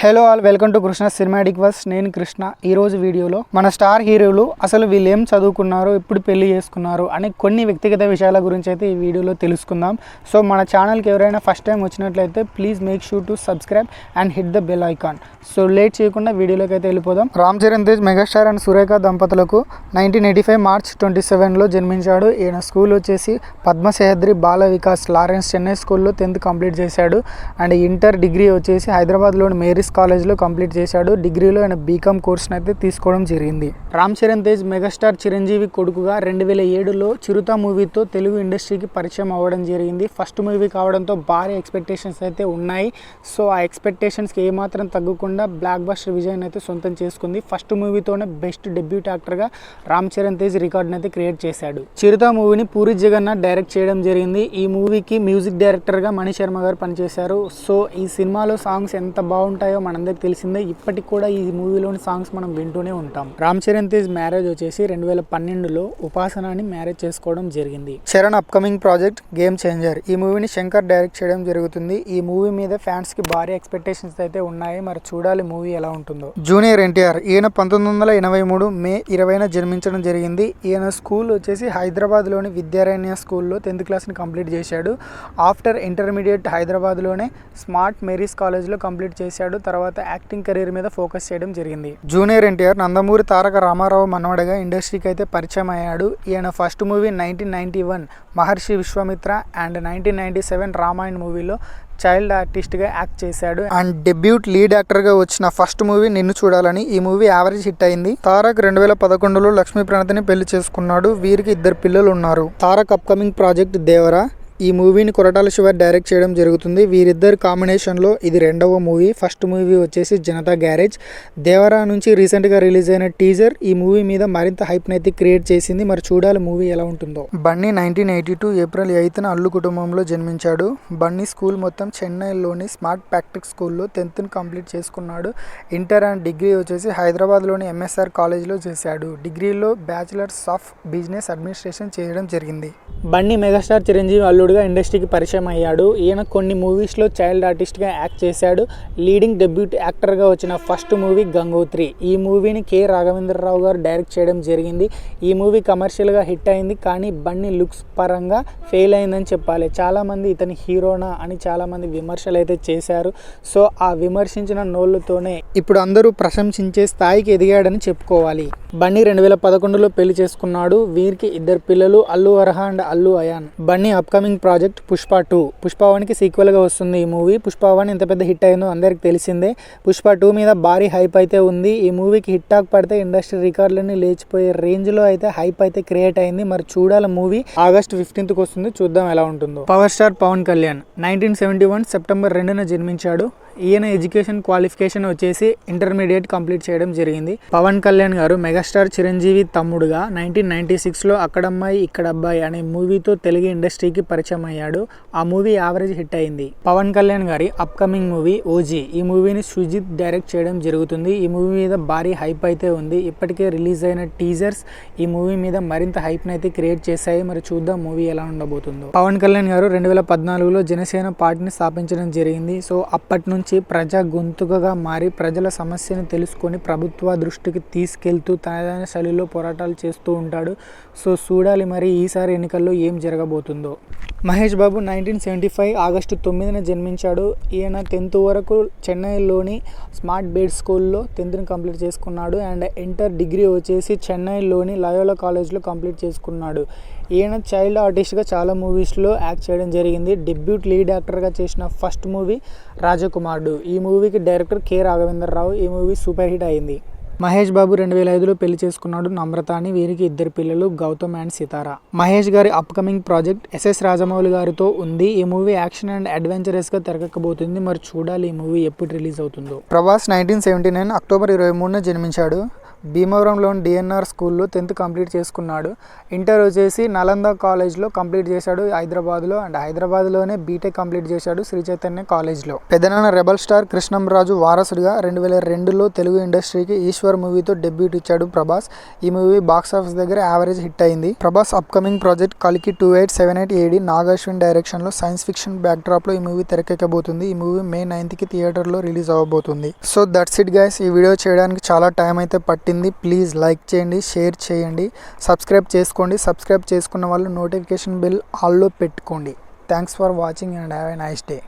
Hello all, welcome to Krishna cinematic verse. నేను కృష్ణ. ఈరోజు వీడియోలో మన స్టార్ హీరోలు అసలు వీళ్ళు ఏం చదువుకున్నారు, ఎప్పుడు పెళ్లి చేసుకున్నారు అనే కొన్ని వ్యక్తిగత విషయాల గురించి అయితే ఈ వీడియోలో తెలుసుకుందాం. సో మన ఛానల్కి ఎవరైనా ఫస్ట్ టైం వచ్చినట్లయితే please make sure to subscribe and hit the bell icon. So late చేయకుండా వీడియోలోకి అయితే వెళ్ళిపోదాం. రామ్ చరణ్ తేజ్ మెగాస్టార్ అండ్ సురేఖ దంపతులకు 1985 మార్చ్ 27లో జన్మించాడు. ఈయన స్కూల్ వచ్చేసి పద్మశేహద్రి బాల వికాస్ లారెన్స్ చెన్నై స్కూల్లో 10th కంప్లీట్ చేశాడు. అండ్ ఇంటర్ డిగ్రీ వచ్చేసి హైదరాబాద్లోని మేరీస్ కాలేజ్లో కంప్లీట్ చేశాడు. డిగ్రీలో ఆయన బీకామ్ కోర్స్ని అయితే తీసుకోవడం జరిగింది. రామ్ చరణ్ తేజ్ మెగాస్టార్ చిరంజీవి కొడుకుగా 2007లో చిరుత మూవీతో తెలుగు ఇండస్ట్రీకి పరిచయం అవ్వడం జరిగింది. ఫస్ట్ మూవీ కావడంతో భారీ ఎక్స్పెక్టేషన్స్ అయితే ఉన్నాయి. సో ఆ ఎక్స్పెక్టేషన్స్కి ఏమాత్రం తగ్గకుండా బ్లాక్ బస్టర్ విజయాన్ని అయితే సొంతం చేసుకుంది. ఫస్ట్ మూవీతోనే బెస్ట్ డెబ్యూట్ యాక్టర్గా రామ్ చరణ్ తేజ్ రికార్డుని అయితే క్రియేట్ చేశాడు. చిరుత మూవీని పూరి జగన్నాథ్ డైరెక్ట్ చేయడం జరిగింది. ఈ మూవీకి మ్యూజిక్ డైరెక్టర్గా మణి శర్మ గారు పనిచేశారు. సో ఈ సినిమాలో సాంగ్స్ ఎంత బాగుంటాయో మనందరికి తెలిసిందే. ఇప్పటికి కూడా ఈ మూవీలోని సాంగ్స్ మనం వింటూనే ఉంటాం. రామ్ చరణ్ తేజ్ మ్యారేజ్ వచ్చేసి 2012లో ఉపాసనాని మ్యారేజ్ చేసుకోవడం జరిగింది. Charan upcoming project game changer. ఈ మూవీని శంకర్ డైరెక్ట్ చేయడం జరుగుతుంది. ఈ మూవీ మీద ఫ్యాన్స్ కి భారీ ఎక్స్పెక్టేషన్స్ అయితే ఉన్నాయి. మరి చూడాలి మూవీ ఎలా ఉంటుందో. జూనియర్ ఎన్టీఆర్. ఈయన 1983 మే 20న జన్మించడం జరిగింది. ఈయన స్కూల్ వచ్చేసి హైదరాబాద్లోని విద్యారణ్య స్కూల్లో 10th క్లాస్ని కంప్లీట్ చేశాడు. ఆఫ్టర్ ఇంటర్మీడియట్ హైదరాబాద్లోనే స్మార్ట్ మేరీస్ కాలేజ్లో కంప్లీట్ చేశాడు. తర్వాత యాక్టింగ్ కెరీర్ మీద ఫోకస్ చేయడం జరిగింది. జూనియర్ ఎన్టీఆర్ నందమూరి తారక రామారావు మనవడగా ఇండస్ట్రీకి అయితే పరిచయం అయ్యాడు. ఈయన first movie 1991 Maharshi Vishwamitra and 1997 Ramayan మూవీలో చైల్డ్ ఆర్టిస్ట్గా యాక్ట్ చేశాడు. అండ్ డెబ్యూట్ లీడ్ యాక్టర్గా వచ్చిన ఫస్ట్ మూవీ నిన్ను చూడాలని. ఈ మూవీ యావరేజ్ హిట్ అయింది. తారక్ 2011లో లక్ష్మీ ప్రణతిని పెళ్లి చేసుకున్నాడు. వీరికి 2 పిల్లలు ఉన్నారు. Tarak upcoming project Devara. ఈ మూవీని కొరటాల శివ డైరెక్ట్ చేయడం జరుగుతుంది. వీరిద్దరు కాంబినేషన్లో ఇది 2వ మూవీ. ఫస్ట్ మూవీ వచ్చేసి జనతా గ్యారేజ్. దేవరా నుంచి రీసెంట్గా రిలీజ్ అయిన టీజర్ ఈ మూవీ మీద మరింత హైప్ని అయితే క్రియేట్ చేసింది. మరి చూడాలి మూవీ ఎలా ఉంటుందో. బన్నీ 1982 ఏప్రిల్ 8న అల్లు కుటుంబంలో జన్మించాడు. బన్నీ స్కూల్ మొత్తం చెన్నైలోని స్మార్ట్ ప్రాక్టిక్ స్కూల్లో 10th కంప్లీట్ చేసుకున్నాడు. ఇంటర్ అండ్ డిగ్రీ వచ్చేసి హైదరాబాద్లోని ఎంఎస్ఆర్ కాలేజ్లో చేశాడు. డిగ్రీలో బ్యాచిలర్స్ ఆఫ్ బిజినెస్ అడ్మినిస్ట్రేషన్ చేయడం జరిగింది. బన్నీ మెగాస్టార్ చిరంజీవి అల్లుడుగా ఇండస్ట్రీకి పరిచయం అయ్యాడు. ఈయన కొన్ని మూవీస్లో చైల్డ్ ఆర్టిస్ట్గా యాక్ట్ చేశాడు. లీడింగ్ డెబ్యూట్ యాక్టర్గా వచ్చిన ఫస్ట్ మూవీ గంగోత్రి. ఈ మూవీని కె రాఘవేంద్రరావు గారు డైరెక్ట్ చేయడం జరిగింది. ఈ మూవీ కమర్షియల్గా హిట్ అయింది, కానీ బన్నీ లుక్స్ పరంగా ఫెయిల్ అయిందని చెప్పాలి. చాలామంది ఇతని హీరోనా అని చాలామంది విమర్శలు అయితే చేశారు. సో ఆ విమర్శించిన నోళ్ళతోనే ఇప్పుడు అందరూ ప్రశంసించే స్థాయికి ఎదిగాడని చెప్పుకోవాలి. బన్నీ 2011లో పెళ్లి చేసుకున్నాడు. వీరికి 2 పిల్లలు Allu Arha and Allu Ayaan. Bunny upcoming project Pushpa 2. Pushpa 1కి సీక్వెల్గా వస్తుంది ఈ మూవీ. పుష్ప 1 ఎంత పెద్ద హిట్ అయిందో అందరికి తెలిసిందే. పుష్ప 2 మీద భారీ హైప్ అయితే ఉంది. ఈ మూవీకి హిట్ టాక్ పడితే ఇండస్ట్రీ రికార్డులన్నీ లేచిపోయే రేంజ్లో అయితే హైప్ అయితే క్రియేట్ అయింది. మరి చూడాలి మూవీ. ఆగస్ట్ 15కి వస్తుంది, చూద్దాం ఎలా ఉంటుందో. Power star Pavan Kalyan 1971 September 2న జన్మించాడు. ఈయన ఎడ్యుకేషన్ క్వాలిఫికేషన్ వచ్చేసి ఇంటర్మీడియట్ కంప్లీట్ చేయడం జరిగింది. పవన్ కళ్యాణ్ గారు మెగాస్టార్ చిరంజీవి తమ్ముడుగా 1996లో అక్కడమ్మాయి ఇక్కడ అబ్బాయి అనే మూవీతో తెలుగు ఇండస్ట్రీకి పరిచయం అయ్యాడు. ఆ మూవీ యావరేజ్ హిట్ అయింది. పవన్ కళ్యాణ్ గారి అప్కమింగ్ మూవీ ఓజీ. ఈ మూవీని సుజిత్ డైరెక్ట్ చేయడం జరుగుతుంది. ఈ మూవీ మీద భారీ హైప్ అయితే ఉంది. ఇప్పటికే రిలీజ్ అయిన టీజర్స్ ఈ మూవీ మీద మరింత హైప్ని అయితే క్రియేట్ చేశాయి. మరి చూద్దాం మూవీ ఎలా ఉండబోతుందో. పవన్ కళ్యాణ్ గారు 2014లో జనసేన పార్టీని స్థాపించడం జరిగింది. సో అప్పటి నుంచి ప్రజా గొంతుకగా మారి ప్రజల సమస్యను తెలుసుకొని ప్రభుత్వ దృష్టికి తీసుకెళ్తూ తనదైన శైలిలో పోరాటాలు చేస్తూ ఉంటాడు. సో చూడాలి మరి ఈసారి ఎన్నికల్లో ఏం జరగబోతుందో. మహేష్ బాబు 1975 ఆగస్టు 9న జన్మించాడు. ఈయన 10th వరకు చెన్నైలోని స్మార్ట్ బేడ్ స్కూల్లో 10th కంప్లీట్ చేసుకున్నాడు. అండ్ ఇంటర్ డిగ్రీ వచ్చేసి చెన్నైలోని లయోలా కాలేజ్లో కంప్లీట్ చేసుకున్నాడు. ఈయన చైల్డ్ ఆర్టిస్ట్గా చాలా మూవీస్లో యాక్ట్ చేయడం జరిగింది. డెబ్యూట్ లీడ్ యాక్టర్గా చేసిన ఫస్ట్ మూవీ రాజకుమారుడు. ఈ మూవీకి డైరెక్టర్ కె రాఘవేంద్రరావు. ఈ మూవీ సూపర్ హిట్ అయింది. మహేష్ బాబు 2005లో పెళ్లి చేసుకున్నాడు నమ్రత అని. వీరికి 2 పిల్లలు గౌతమ్ అండ్ సితారా. మహేష్ గారి అప్కమింగ్ ప్రాజెక్ట్ ఎస్ఎస్ రాజమౌళి గారితో ఉంది. ఈ మూవీ యాక్షన్ అండ్ అడ్వెంచరస్గా తెరకెక్కబోతుంది. మరి చూడాలి ఈ మూవీ ఎప్పుడు రిలీజ్ అవుతుందో. ప్రభాస్ 1979 అక్టోబర్ 23న జన్మించాడు. భీమవరంలోని డిఎన్ఆర్ స్కూల్లో 10th కంప్లీట్ చేసుకున్నాడు. ఇంటర్ వచ్చేసి నలంద కాలేజ్లో కంప్లీట్ చేశాడు హైదరాబాద్లో. అండ్ హైదరాబాద్లోనే బీటెక్ కంప్లీట్ చేశాడు శ్రీ చైతన్య కాలేజ్లో. పెద్దనాన్న రెబల్ స్టార్ కృష్ణంరాజు వారసుడిగా 2002లో తెలుగు ఇండస్ట్రీకి ఈశ్వర్ మూవీతో డెబ్యూట్ ఇచ్చాడు ప్రభాస్. ఈ మూవీ బాక్సాఫీస్ దగ్గర యావరేజ్ హిట్ అయింది. ప్రభాస్ అప్కమింగ్ ప్రాజెక్ట్ కలికి 2878 AD నాగ్ అశ్విన్ డైరెక్షన్లో సైన్స్ ఫిక్షన్ బ్యాక్డ్రాప్లో ఈ మూవీ తెరకెక్కబోతుంది. ఈ మూవీ May 9th థియేటర్లో రిలీజ్ అవ్వబోతుంది. So that's it guys. ఈ వీడియో చేయడానికి చాలా టైం అయితే పట్టింది. ప్లీజ్ లైక్ చేయండి, షేర్ చేయండి, సబ్స్క్రైబ్ చేసుకోండి. సబ్స్క్రైబ్ చేసుకున్న వాళ్ళు నోటిఫికేషన్ బెల్ ఆల్లో పెట్టుకోండి. Thanks for watching and have a nice day.